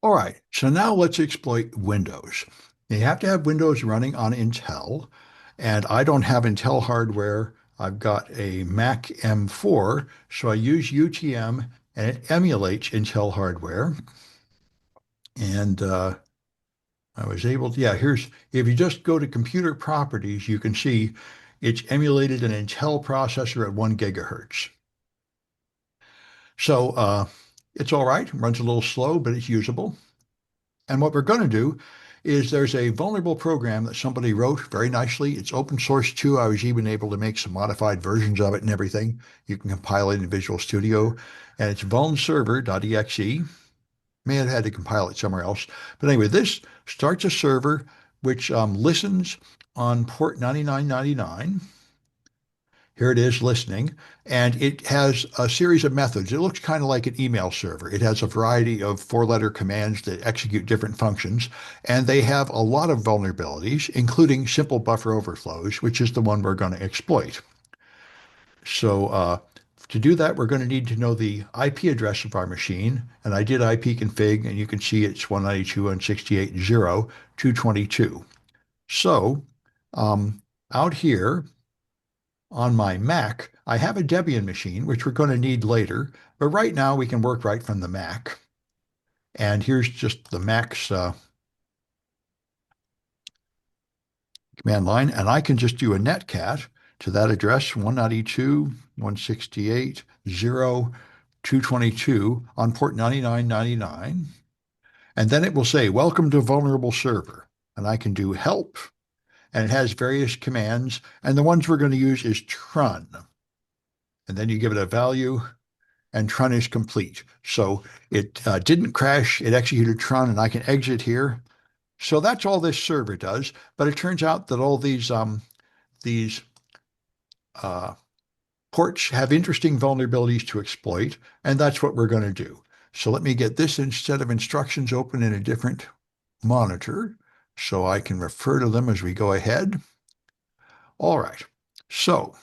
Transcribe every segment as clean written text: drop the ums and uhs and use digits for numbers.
All right, so now let's exploit Windows. You have to have Windows running on Intel, and I don't have Intel hardware. I've got a Mac M4, so I use UTM, and it emulates Intel hardware. And I was able to, yeah, if you just go to computer properties, you can see it's emulated an Intel processor at 1 GHz. So it's all right, runs a little slow, but it's usable. And what we're going to do is there's a vulnerable program that somebody wrote very nicely. It's open source too. I was even able to make some modified versions of it and everything. You can compile it in Visual Studio, and it's vulnserver.exe. May have had to compile it somewhere else. But anyway, this starts a server which listens on port 9999. Here it is listening, and it has a series of methods. It looks kind of like an email server. It has a variety of four-letter commands that execute different functions, and they have a lot of vulnerabilities, including simple buffer overflows, which is the one we're going to exploit. So to do that, we're going to need to know the IP address of our machine, and I did ipconfig, and you can see it's 192.168.0.222. So out here, on my Mac, I have a Debian machine, which we're going to need later, but right now we can work right from the Mac. And here's just the Mac's command line, and I can just do a netcat to that address, 192.168.0.222 on port 9999. And then it will say, welcome to vulnerable server. And I can do help, and it has various commands. And the ones we're going to use is trun. And then you give it a value, and trun is complete. So it didn't crash. It executed trun, and I can exit here. So that's all this server does. But it turns out that all these uh, ports have interesting vulnerabilities to exploit, and that's what we're going to do. So let me get this instead of instructions open in a different monitor so I can refer to them as we go ahead. All right. So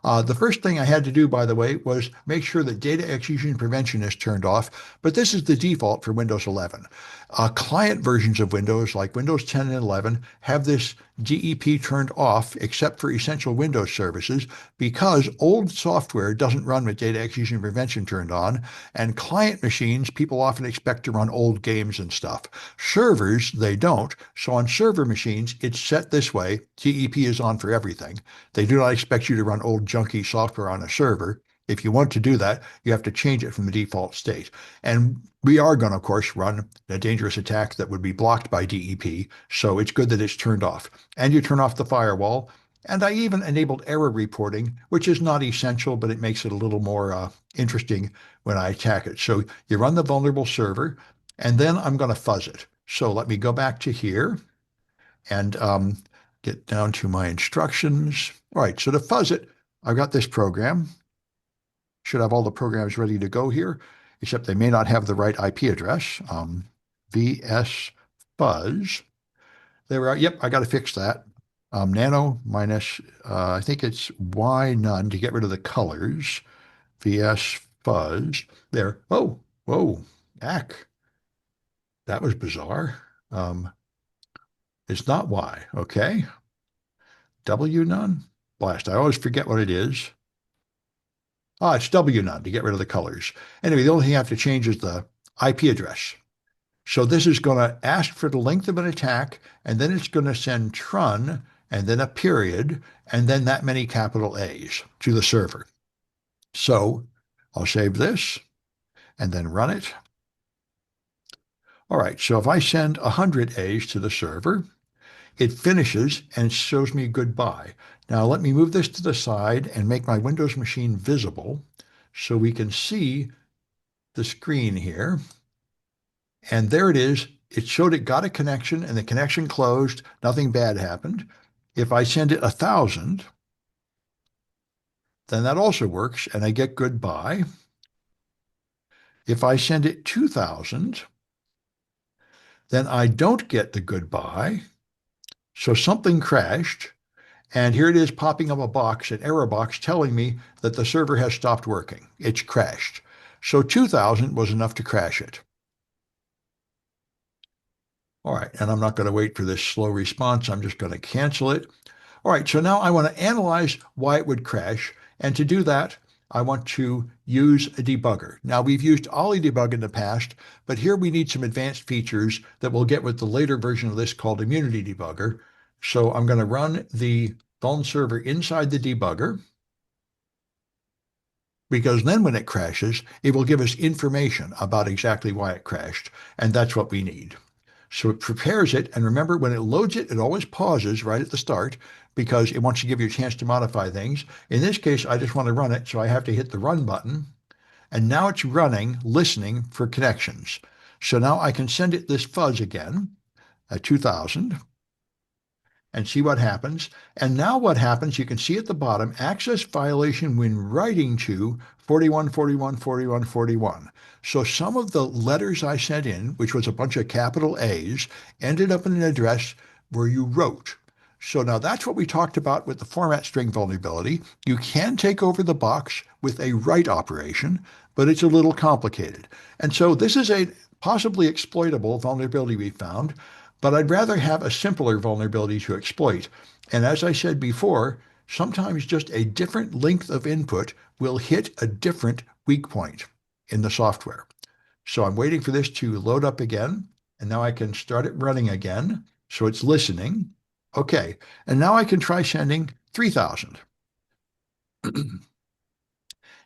the first thing I had to do, by the way, was make sure that data execution prevention is turned off, but this is the default for Windows 11. Client versions of Windows, like Windows 10 and 11, have this DEP turned off except for essential Windows services because old software doesn't run with data execution prevention turned on, and client machines, people often expect to run old games and stuff. Servers, they don't. So on server machines, it's set this way. DEP is on for everything. They do not expect you to run old junky software on a server. If you want to do that, you have to change it from the default state. And we are going to, of course, run a dangerous attack that would be blocked by DEP. So it's good that it's turned off. And you turn off the firewall. And I even enabled error reporting, which is not essential, but it makes it a little more interesting when I attack it. So you run the vulnerable server, and then I'm going to fuzz it. So let me go back to here and get down to my instructions. All right, so to fuzz it, I've got this program. Should have all the programs ready to go here, except they may not have the right IP address. VS fuzz. There we are. Yep, I got to fix that. Nano minus, I think it's Y none to get rid of the colors. VS fuzz. There. Oh, whoa, ack. That was bizarre. It's not Y. Okay. W none. Blast. I always forget what it is. Ah, it's W none to get rid of the colors. Anyway, the only thing I have to change is the IP address. So this is going to ask for the length of an attack, and then it's going to send trun, and then a period, and then that many capital A's to the server. So I'll save this and then run it. All right, so if I send 100 A's to the server, it finishes and shows me goodbye. Now let me move this to the side and make my Windows machine visible so we can see the screen here. And there it is. It showed it got a connection and the connection closed. Nothing bad happened. If I send it 1,000, then that also works and I get goodbye. If I send it 2,000, then I don't get the goodbye. So something crashed. And here it is popping up a box, an error box telling me that the server has stopped working. It's crashed. So 2,000 was enough to crash it. All right, and I'm not going to wait for this slow response. I'm just going to cancel it. All right, so now I want to analyze why it would crash. And to do that, I want to use a debugger. Now, we've used Ollie debug in the past, but here we need some advanced features that we'll get with the later version of this called Immunity Debugger. So I'm going to run the Vuln server inside the debugger, because then when it crashes, it will give us information about exactly why it crashed, and that's what we need. So it prepares it, and remember, when it loads it, it always pauses right at the start because it wants to give you a chance to modify things. In this case, I just want to run it, so I have to hit the run button, and now it's running, listening for connections. So now I can send it this fuzz again at 2000 and see what happens. And now what happens, you can see at the bottom, access violation when writing to 41414141. So some of the letters I sent in, which was a bunch of capital A's, ended up in an address where you wrote. So now that's what we talked about with the format string vulnerability. You can take over the box with a write operation, but it's a little complicated. And so this is a possibly exploitable vulnerability we found, but I'd rather have a simpler vulnerability to exploit. And as I said before, sometimes just a different length of input will hit a different weak point in the software. So I'm waiting for this to load up again, and now I can start it running again. So it's listening. Okay, and now I can try sending 3000.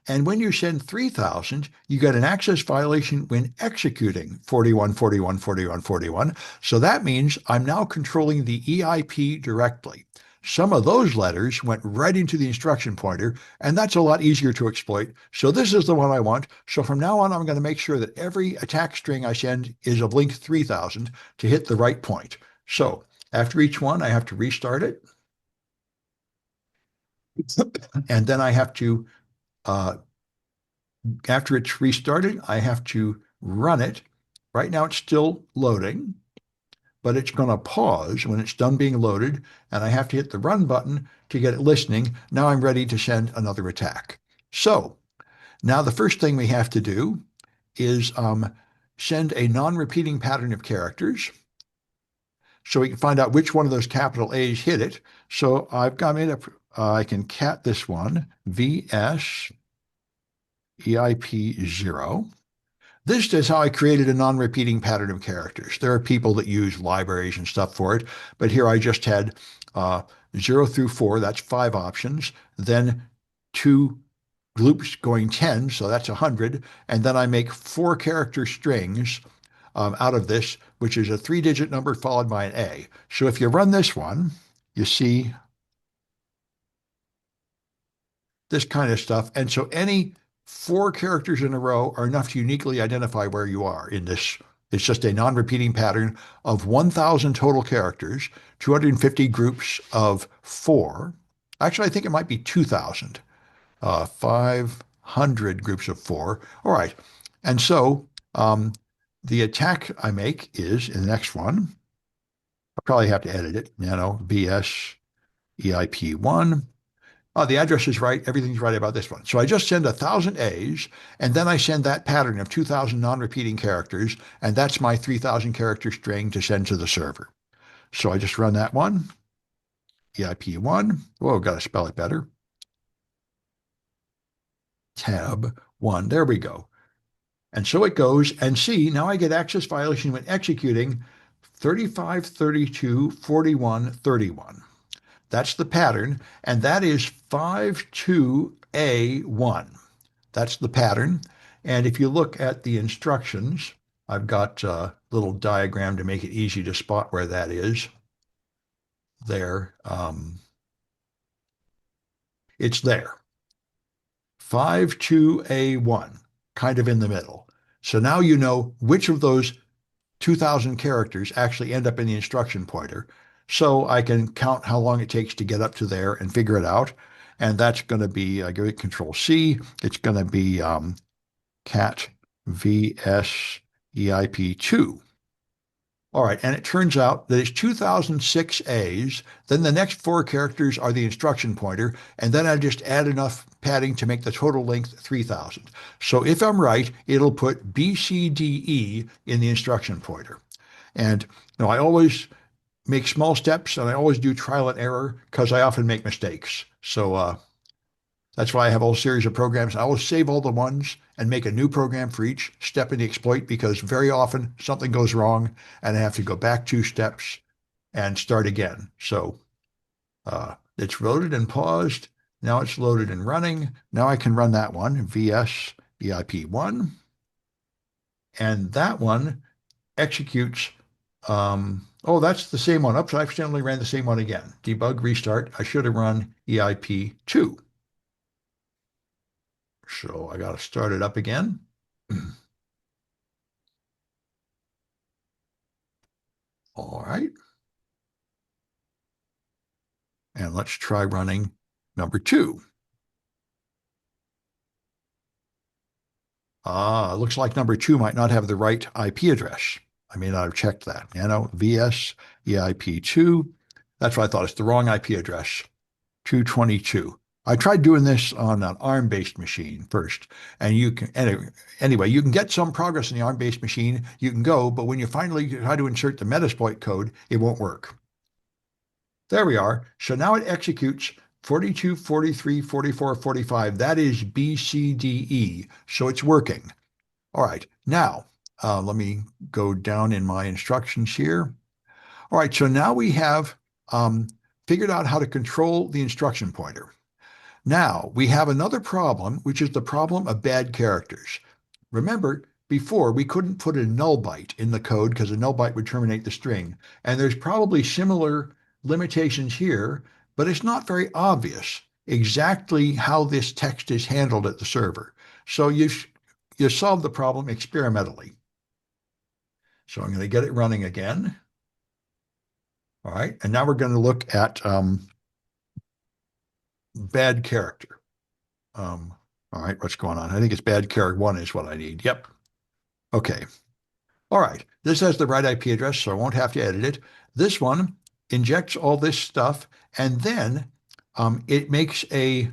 And when you send 3000, you get an access violation when executing 41414141. So that means I'm now controlling the EIP directly. Some of those letters went right into the instruction pointer, and that's a lot easier to exploit. So this is the one I want. So from now on, I'm going to make sure that every attack string I send is of length 3000 to hit the right point. So after each one, I have to restart it. And then I have to after it's restarted, I have to run it. Right now it's still loading, but it's going to pause when it's done being loaded, and I have to hit the run button to get it listening. Now I'm ready to send another attack. So now the first thing we have to do is send a non-repeating pattern of characters so we can find out which one of those capital A's hit it. So I've got made up, I can cat this one, VS EIP0. This is how I created a non-repeating pattern of characters. There are people that use libraries and stuff for it, but here I just had 0 through 4, that's 5 options, then 2 loops going 10, so that's 100, and then I make 4 character strings out of this, which is a 3-digit number followed by an A. So if you run this one, you see this kind of stuff. And so any 4 characters in a row are enough to uniquely identify where you are in this. It's just a non-repeating pattern of 1,000 total characters, 250 groups of 4. Actually, I think it might be 2,000, 500 groups of 4. All right. And so the attack I make is in the next one. I'll probably have to edit it, VS EIP1. Oh, the address is right. Everything's right about this one. So I just send 1,000 A's, and then I send that pattern of 2,000 non-repeating characters, and that's my 3,000 character string to send to the server. So I just run that one, EIP1. Whoa, got to spell it better. Tab 1. There we go. And so it goes, and see, now I get access violation when executing 35, 32, 41, 31. That's the pattern, and that is 52A1. That's the pattern. And if you look at the instructions, I've got a little diagram to make it easy to spot where that is. There. It's there. 52A1, kind of in the middle. So now you know which of those 2,000 characters actually end up in the instruction pointer. So I can count how long it takes to get up to there and figure it out. And that's going to be, I give it Control C, it's going to be cat VS EIP2. All right, and it turns out that it's 2006 A's, then the next 4 characters are the instruction pointer, and then I just add enough padding to make the total length 3000. So if I'm right, it'll put BCDE in the instruction pointer. And I always make small steps and I always do trial and error because I often make mistakes. So that's why I have a whole series of programs. I always save all the ones and make a new program for each step in the exploit because very often something goes wrong and I have to go back 2 steps and start again. So it's loaded and paused. Now it's loaded and running. Now I can run that one, VS EIP1, and that one executes. Oh, that's the same one. Oops, I accidentally ran the same one again. Debug, restart. I should have run EIP2. So I got to start it up again. All right. And let's try running number 2. It looks like number 2 might not have the right IP address. I may not have checked that. VS EIP2. That's what I thought. It's the wrong IP address, 222. I tried doing this on an ARM-based machine first, and you can anyway, you can get some progress in the ARM-based machine. You can go, but when you finally try to insert the Metasploit code, it won't work. There we are. So now it executes 42, 43, 44, 45. That is BCDE. So it's working. All right. Now, let me go down in my instructions here. All right. So now we have figured out how to control the instruction pointer. Now, we have another problem, which is the problem of bad characters. Remember, before we couldn't put a null byte in the code because a null byte would terminate the string. And there's probably similar limitations here, but it's not very obvious exactly how this text is handled at the server. So you solve the problem experimentally. So I'm going to get it running again. All right, and now we're going to look at bad character. All right, what's going on? I think it's bad character 1 is what I need. Yep. Okay. All right. This has the right IP address, so I won't have to edit it. This one injects all this stuff, and then it makes a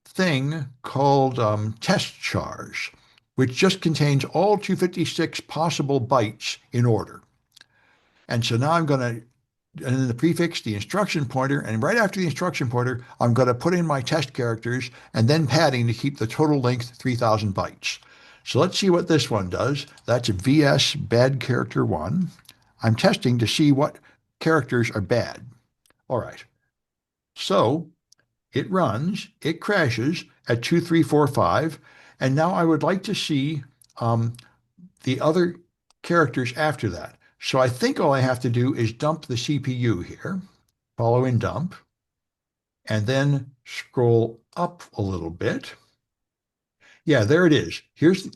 thing called test chars, which just contains all 256 possible bytes in order. And so now I'm going to, and then the prefix, the instruction pointer, and right after the instruction pointer, I'm going to put in my test characters and then padding to keep the total length 3,000 bytes. So let's see what this one does. That's VS bad character 1. I'm testing to see what characters are bad. All right. So it runs, it crashes at 2345, and now I would like to see the other characters after that. So I think all I have to do is dump the CPU here, follow in dump, and then scroll up a little bit. Yeah, there it is.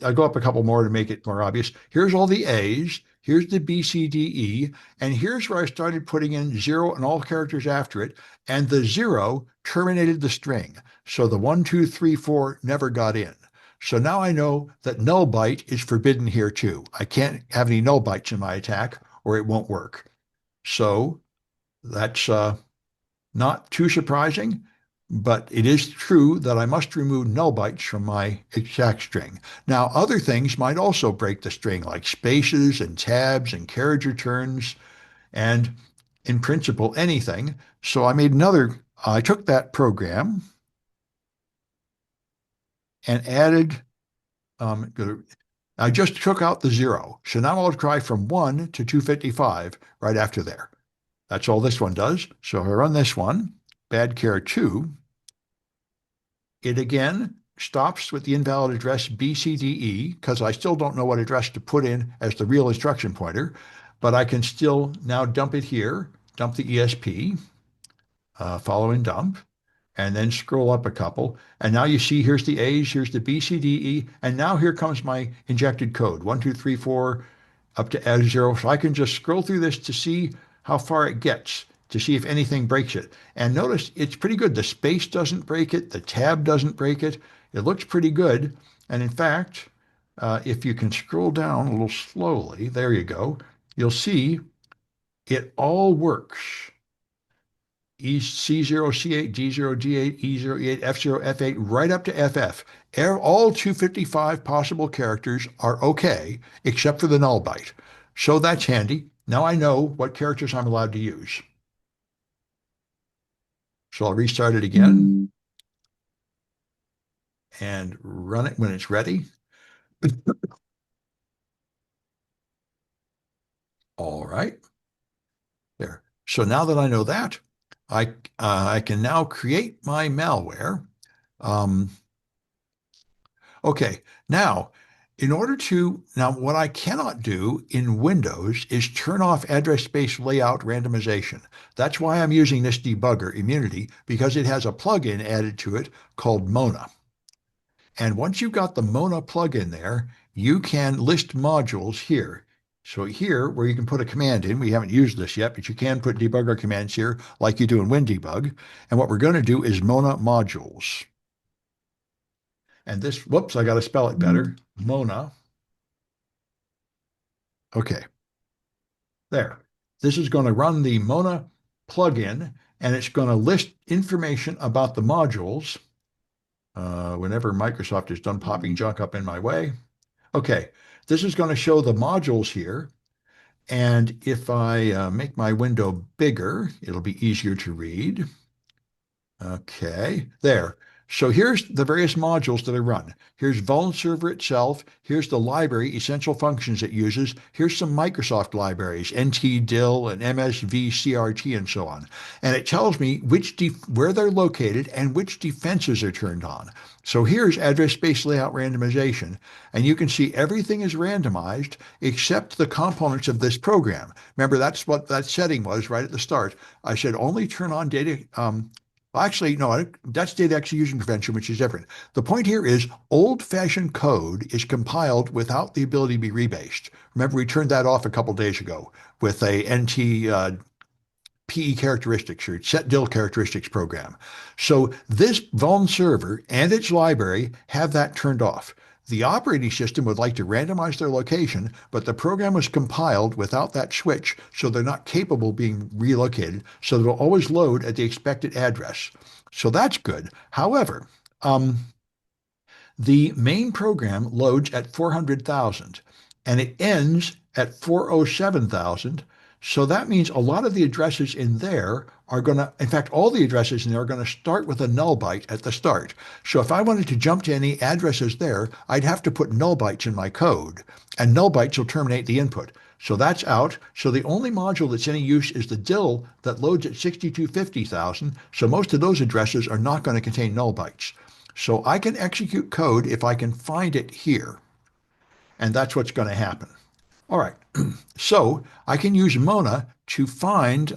I'll go up a couple more to make it more obvious. Here's all the A's, here's the B, C, D, E, and here's where I started putting in 0 and all characters after it, and the 0 terminated the string. So the 1, 2, 3, 4 never got in. So now I know that null byte is forbidden here too. I can't have any null bytes in my attack or it won't work. So that's not too surprising, but it is true that I must remove null bytes from my exact string. Now, other things might also break the string, like spaces and tabs and carriage returns, and in principle, anything. So I took that program and added, I just took out the 0. So now I'll try from 1 to 255 right after there. That's all this one does. So if I run this one, bad care 2, it again stops with the invalid address BCDE because I still don't know what address to put in as the real instruction pointer, but I can still now dump it here, dump the ESP, follow and dump, and then scroll up a couple. And now you see here's the A's, here's the BCDE, and now here comes my injected code, 1, 2, 3, 4, up to S0. So I can just scroll through this to see how far it gets, to see if anything breaks it. And notice it's pretty good. The space doesn't break it. The tab doesn't break it. It looks pretty good. And in fact, if you can scroll down a little slowly, there you go, you'll see it all works. C0, C8, D0, D8, E0, E8, F0, F8, right up to FF. All 255 possible characters are okay, except for the null byte. So that's handy. Now I know what characters I'm allowed to use. So I'll restart it again and run it when it's ready. All right, there. So now that I know that, I can now create my malware. Um, okay, now now what I cannot do in Windows is turn off address space layout randomization. That's why I'm using this debugger, Immunity, because it has a plugin added to it called Mona. And once you've got the Mona plugin there, you can list modules here. So here, where you can put a command in, we haven't used this yet, but you can put debugger commands here like you do in WinDebug. And what we're going to do is Mona modules. And this, whoops, I got to spell it better. Mona. Okay, there. This is going to run the Mona plugin, and it's going to list information about the modules whenever Microsoft is done popping junk up in my way. Okay, this is going to show the modules here. And if I make my window bigger, it'll be easier to read. Okay, there. So here's the various modules that I run. Here's Vuln Server itself. Here's the library, essential functions it uses. Here's some Microsoft libraries, NTDIL and MSVCRT and so on. And it tells me where they're located and which defenses are turned on. So here's address space layout randomization. And you can see everything is randomized except the components of this program. Remember, that's what that setting was right at the start. I said only turn on data actually, no, that's data execution prevention, which is different. The point here is old-fashioned code is compiled without the ability to be rebased. Remember, we turned that off a couple days ago with a NT PE characteristics or set DIL characteristics program. So this Vuln server and its library have that turned off. The operating system would like to randomize their location, but the program was compiled without that switch, so they're not capable of being relocated, so they'll always load at the expected address. So that's good. However, the main program loads at 400,000 and it ends at 407,000. So that means a lot of the addresses in there are going to, in fact, all the addresses in there are going to start with a null byte at the start. So if I wanted to jump to any addresses there, I'd have to put null bytes in my code, and null bytes will terminate the input. So that's out. So the only module that's any use is the DIL that loads at 6250,000. So most of those addresses are not going to contain null bytes. So I can execute code if I can find it here. And that's what's going to happen. All right. So I can use Mona to find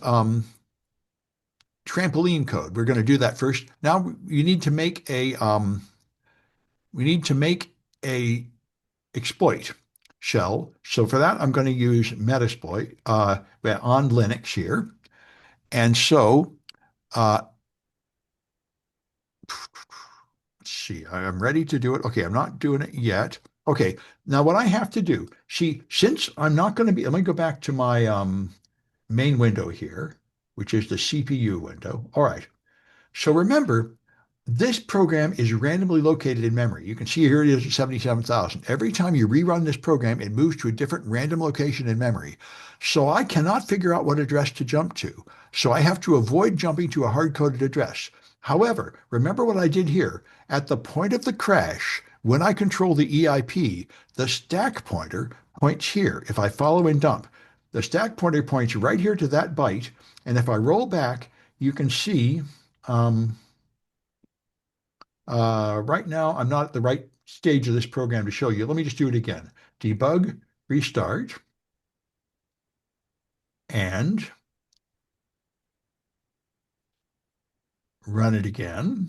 trampoline code. We're going to do that first. Now you need to make a exploit shell. So for that, I'm going to use Metasploit on Linux here. And so let's see, I'm ready to do it. Okay, I'm not doing it yet. Okay, now what I have to do, see, since I'm not going to be, let me go back to my main window here, which is the CPU window. All right, so remember, this program is randomly located in memory. You can see here it is at 77,000. Every time you rerun this program, it moves to a different random location in memory. So I cannot figure out what address to jump to. So I have to avoid jumping to a hard-coded address. However, remember what I did here. At the point of the crash, when I control the EIP, the stack pointer points here. If I follow and dump, the stack pointer points right here to that byte. And if I roll back, you can see right now, I'm not at the right stage of this program to show you. Let me just do it again. Debug, restart, and run it again.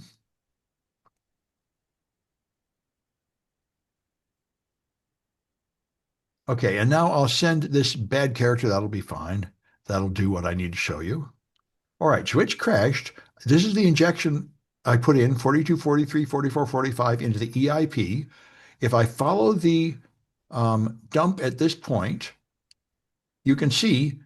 Okay, and now I'll send this bad character. That'll be fine. That'll do what I need to show you. All right, so it's crashed. This is the injection I put in 42, 43, 44, 45 into the EIP. If I follow the dump at this point, you can see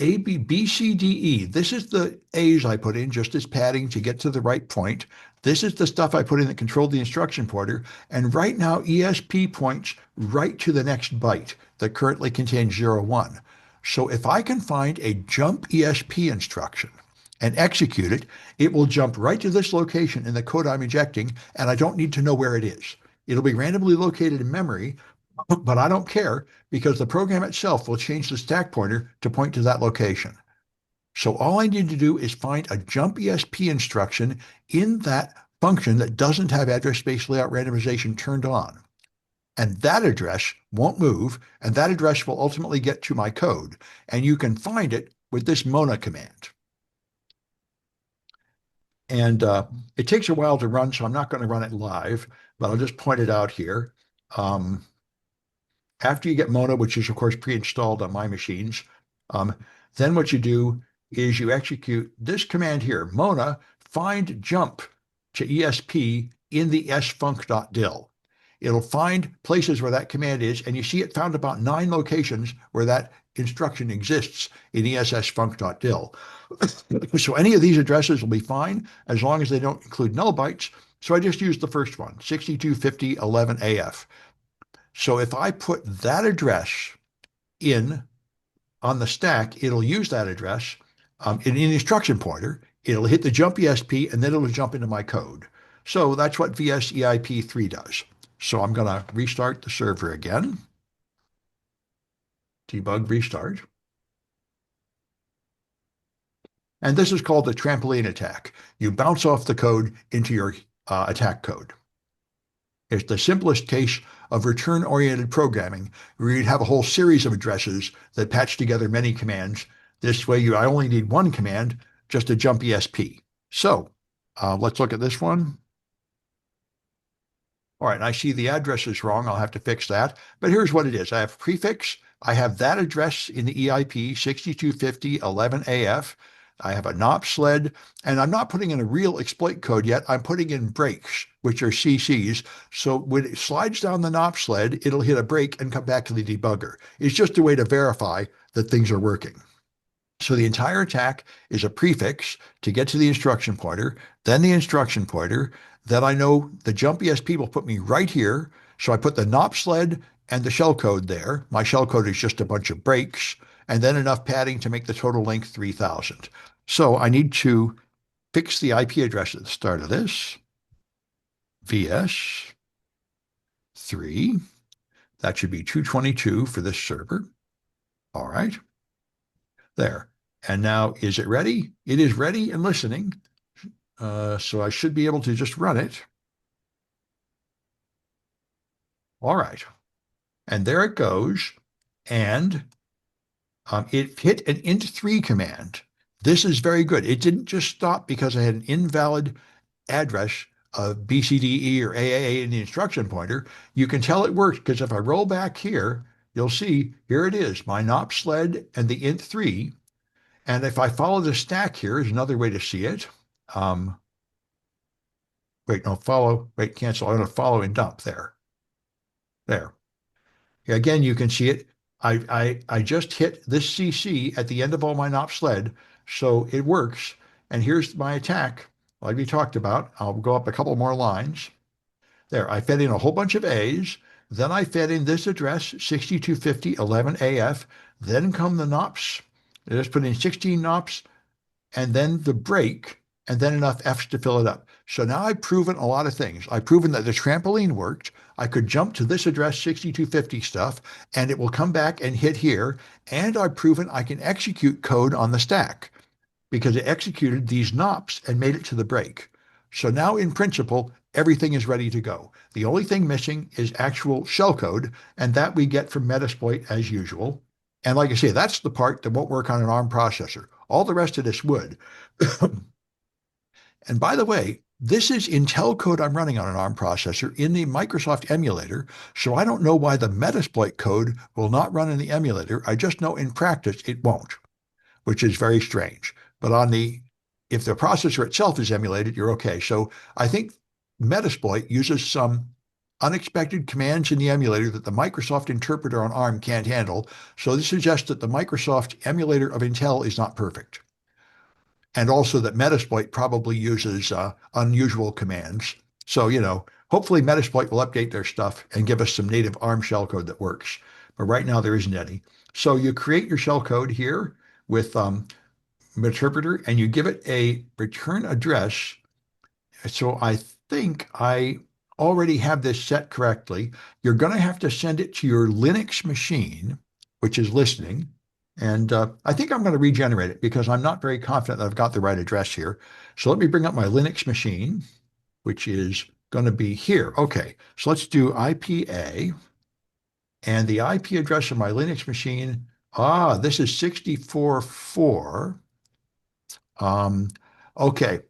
A, B, B, C, D, E. This is the A's I put in just as padding to get to the right point. This is the stuff I put in that controlled the instruction pointer. And right now, ESP points right to the next byte that currently contains 0, 1. So if I can find a jump ESP instruction and execute it, it will jump right to this location in the code I'm injecting, and I don't need to know where it is. It'll be randomly located in memory, but I don't care because the program itself will change the stack pointer to point to that location. So all I need to do is find a jump ESP instruction in that function that doesn't have address space layout randomization turned on. And that address won't move, and that address will ultimately get to my code. And you can find it with this Mona command. And it takes a while to run, so I'm not going to run it live, but I'll just point it out here. Um, After you get Mona, which is of course pre-installed on my machines, um, then what you do is you execute this command here, Mona find jump to ESP in the sfunc.dil. It'll find places where that command is, and you see it found about 9 locations where that instruction exists in ESSfunc.dil. So any of these addresses will be fine as long as they don't include null bytes. So I just used the first one, 625011AF. So if I put that address in on the stack, it'll use that address in an instruction pointer. It'll hit the jump ESP, and then it'll jump into my code. So that's what VSEIP3 does. So I'm going to restart the server again. Debug restart. And this is called the trampoline attack. You bounce off the code into your attack code. It's the simplest case of return-oriented programming, where you'd have a whole series of addresses that patch together many commands. This way, I only need one command, just to jump ESP. So let's look at this one. All right, I see the address is wrong. I'll have to fix that. But here's what it is. I have prefix. I have that address in the EIP, 625011AF. I have a NOP sled, and I'm not putting in a real exploit code yet. I'm putting in breaks, which are CCs. So when it slides down the NOP sled, it'll hit a break and come back to the debugger. It's just a way to verify that things are working. So the entire attack is a prefix to get to the instruction pointer, then the instruction pointer. Then I know the jump ESP will put me right here. So I put the NOP sled and the shellcode there. My shellcode is just a bunch of breaks, and then enough padding to make the total length 3000. So I need to fix the IP address at the start of this. VS 3. That should be 222 for this server. All right. There. And now, is it ready? It is ready and listening. So I should be able to just run it. All right. And there it goes. And it hit an int3 command. This is very good. It didn't just stop because I had an invalid address of BCDE or AAA in the instruction pointer. You can tell it worked because if I roll back here, you'll see here it is, my NOP sled and the int3. And if I follow the stack here is another way to see it. Cancel. I'm going to follow and dump there. There. Again, you can see it. I just hit this CC at the end of all my NOP sled, so it works. And here's my attack, like we talked about. I'll go up a couple more lines. There, I fed in a whole bunch of A's. Then I fed in this address, 625011AF. Then come the NOPs. I just put in 16 NOPs, and then the break, and then enough F's to fill it up. So now I've proven a lot of things. I've proven that the trampoline worked. I could jump to this address, 6250 stuff, and it will come back and hit here. And I've proven I can execute code on the stack because it executed these NOPs and made it to the break. So now in principle, everything is ready to go. The only thing missing is actual shellcode, and that we get from Metasploit as usual. And like I say, that's the part that won't work on an ARM processor. All the rest of this would. And by the way, this is Intel code I'm running on an ARM processor in the Microsoft emulator, so I don't know why the Metasploit code will not run in the emulator. I just know in practice it won't, which is very strange. But if the processor itself is emulated, you're okay. So I think Metasploit uses some unexpected commands in the emulator that the Microsoft interpreter on ARM can't handle. So this suggests that the Microsoft emulator of Intel is not perfect. And also that Metasploit probably uses unusual commands. So, hopefully Metasploit will update their stuff and give us some native ARM shellcode that works. but right now there isn't any. So you create your shell code here with interpreter and you give it a return address. So I think I already have this set correctly. You're going to have to send it to your Linux machine, which is listening. And I think I'm going to regenerate it because I'm not very confident that I've got the right address here. So let me bring up my Linux machine, which is going to be here. Okay, so let's do IPA. And the IP address of my Linux machine, this is 64.4. Um, okay,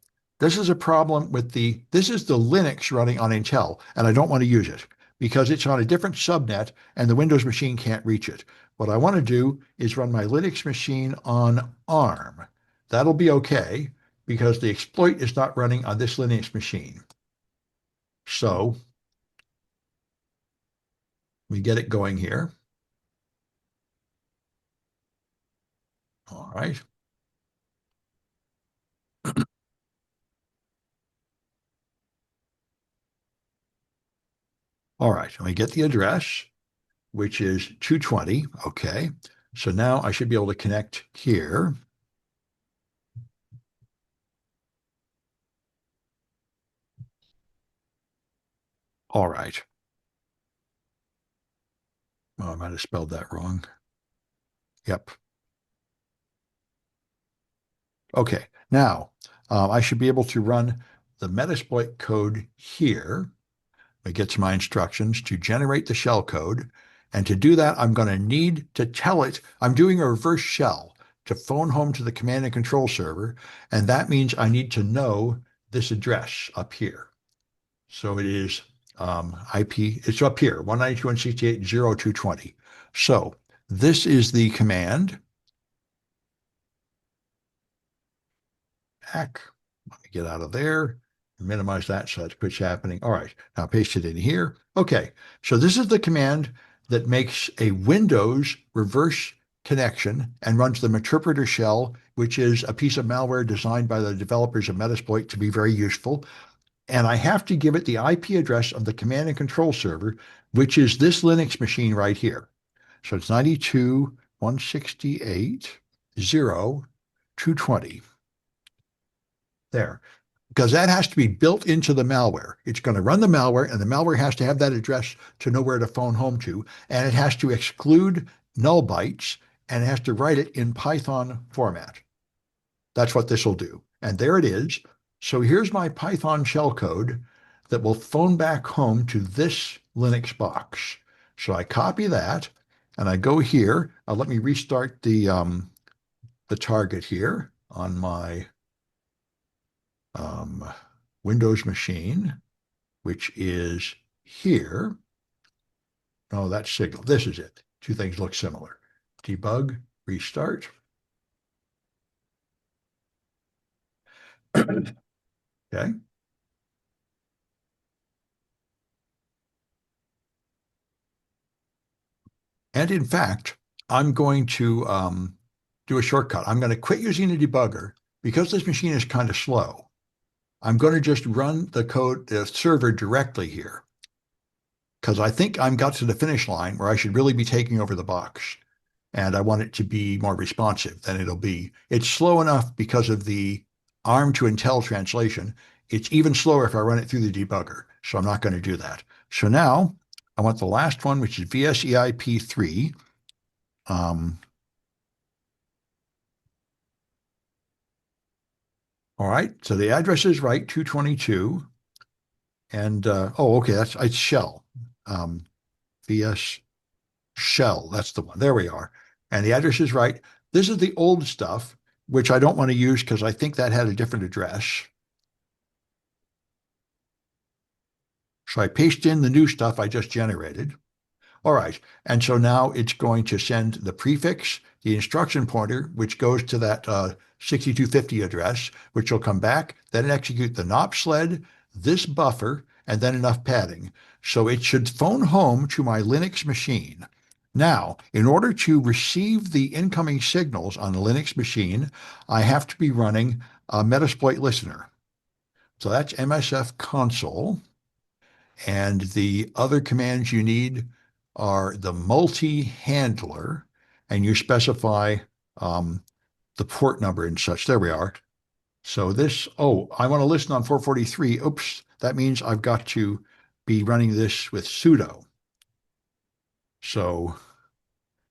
this is a problem with this is the Linux running on Intel, and I don't want to use it because it's on a different subnet and the Windows machine can't reach it. What I want to do is run my Linux machine on ARM. That'll be okay because the exploit is not running on this Linux machine. So we get it going here. All right. All right. Let me get the address, which is 220. Okay. So now I should be able to connect here. All right. Oh, I might have spelled that wrong. Yep. Okay. Now I should be able to run the Metasploit code here. It gets my instructions to generate the shell code. And to do that, I'm going to need to tell it I'm doing a reverse shell to phone home to the command and control server. And that means I need to know this address up here. So it is IP, it's up here, 192.168.0.220. So this is the command. Heck, let me get out of there, minimize that so it quits happening. All right, now paste it in here. Okay, so this is the command that makes a Windows reverse connection and runs the interpreter shell, which is a piece of malware designed by the developers of Metasploit to be very useful. And I have to give it the IP address of the command and control server, which is this Linux machine right here. So it's 92.168.0.220. There. Because that has to be built into the malware. It's going to run the malware, and the malware has to have that address to know where to phone home to, and it has to exclude null bytes, and it has to write it in Python format. That's what this will do. And there it is. So here's my Python shellcode that will phone back home to this Linux box. So I copy that, and I go here. Let me restart the target here on my Windows machine, which is here. No, that's Signal. This is it. Two things look similar. Debug, restart. Okay. And in fact, I'm going to do a shortcut. I'm going to quit using the debugger because this machine is kind of slow. I'm going to just run the code, the server directly here because I think I'm got to the finish line where I should really be taking over the box. And I want it to be more responsive than it'll be. It's slow enough because of the ARM to Intel translation. It's even slower if I run it through the debugger. So I'm not going to do that. So now I want the last one, which is VSEIP3. All right. So the address is right, 222. And okay, it's shell. VS shell. That's the one. There we are. And the address is right. This is the old stuff, which I don't want to use because I think that had a different address. So I paste in the new stuff I just generated. All right. And so now it's going to send the prefix, the instruction pointer, which goes to that 6250 address, which will come back, then execute the NOP sled, this buffer, and then enough padding. So it should phone home to my Linux machine. Now, in order to receive the incoming signals on the Linux machine, I have to be running a Metasploit listener. So that's MSF console. And the other commands you need are the multi-handler, and you specify the port number and such. There we are. So this, oh, I want to listen on 443. Oops, that means I've got to be running this with sudo. So,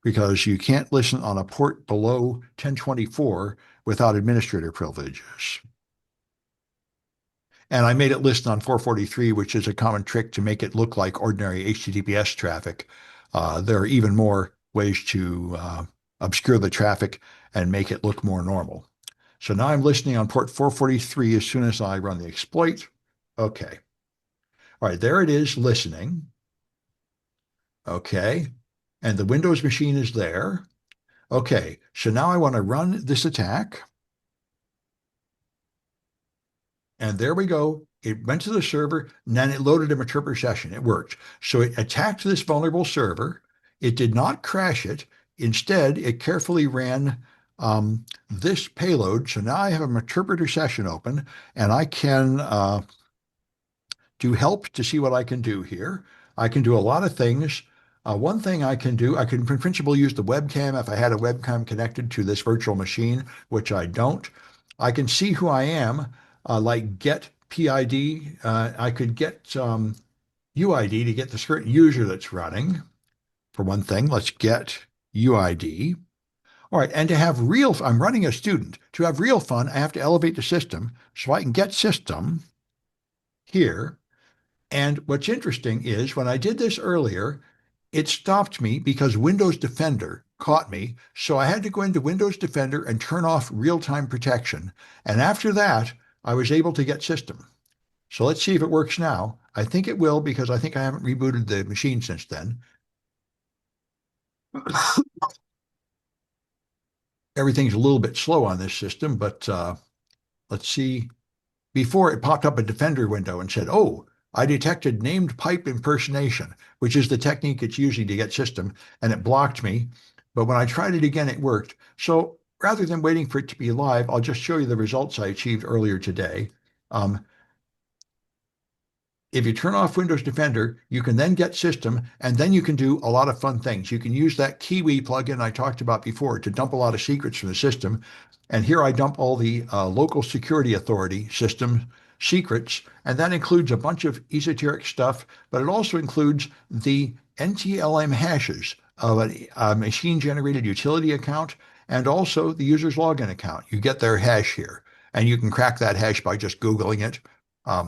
because you can't listen on a port below 1024 without administrator privileges. And I made it listen on 443, which is a common trick to make it look like ordinary HTTPS traffic. There are even more ways to obscure the traffic and make it look more normal. So now I'm listening on port 443 as soon as I run the exploit. Okay. All right, there it is listening. Okay. And the Windows machine is there. Okay, so now I want to run this attack. And there we go. It went to the server, and then it loaded a interpreter session. It worked. So it attacked this vulnerable server. It did not crash it. Instead, it carefully ran this payload. So now I have a interpreter session open, and I can do help to see what I can do here. I can do a lot of things. One thing I can do, I can in principle use the webcam if I had a webcam connected to this virtual machine, which I don't. I can see who I am, like get PID. I could get UID to get the certain user that's running. For one thing, let's get UID. All right, and to have real, I'm running a student. To have real fun, I have to elevate the system. So I can get system here. And what's interesting is when I did this earlier, it stopped me because Windows Defender caught me. So I had to go into Windows Defender and turn off real-time protection. And after that, I was able to get system. So let's see if it works now. I think it will because I think I haven't rebooted the machine since then. Everything's a little bit slow on this system, but let's see. Before it popped up a Defender window and said, oh, I detected named pipe impersonation, which is the technique it's using to get system, and it blocked me. But when I tried it again, it worked. So rather than waiting for it to be live, I'll just show you the results I achieved earlier today. If you turn off Windows Defender, you can then get system, and then you can do a lot of fun things. You can use that Kiwi plugin I talked about before to dump a lot of secrets from the system. And here I dump all the local security authority system secrets, and that includes a bunch of esoteric stuff, but it also includes the NTLM hashes of a machine-generated utility account and also the user's login account. You get their hash here, and you can crack that hash by just Googling it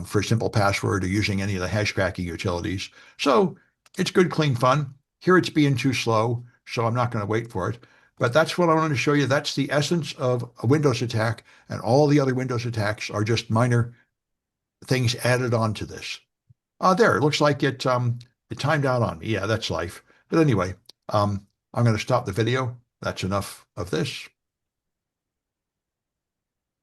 for a simple password or using any of the hash cracking utilities. So it's good, clean fun. Here it's being too slow, so I'm not going to wait for it. But that's what I wanted to show you. That's the essence of a Windows attack, and all the other Windows attacks are just minor things added on to this. There, it looks like it timed out on me. Yeah, that's life. But anyway, I'm going to stop the video. That's enough of this.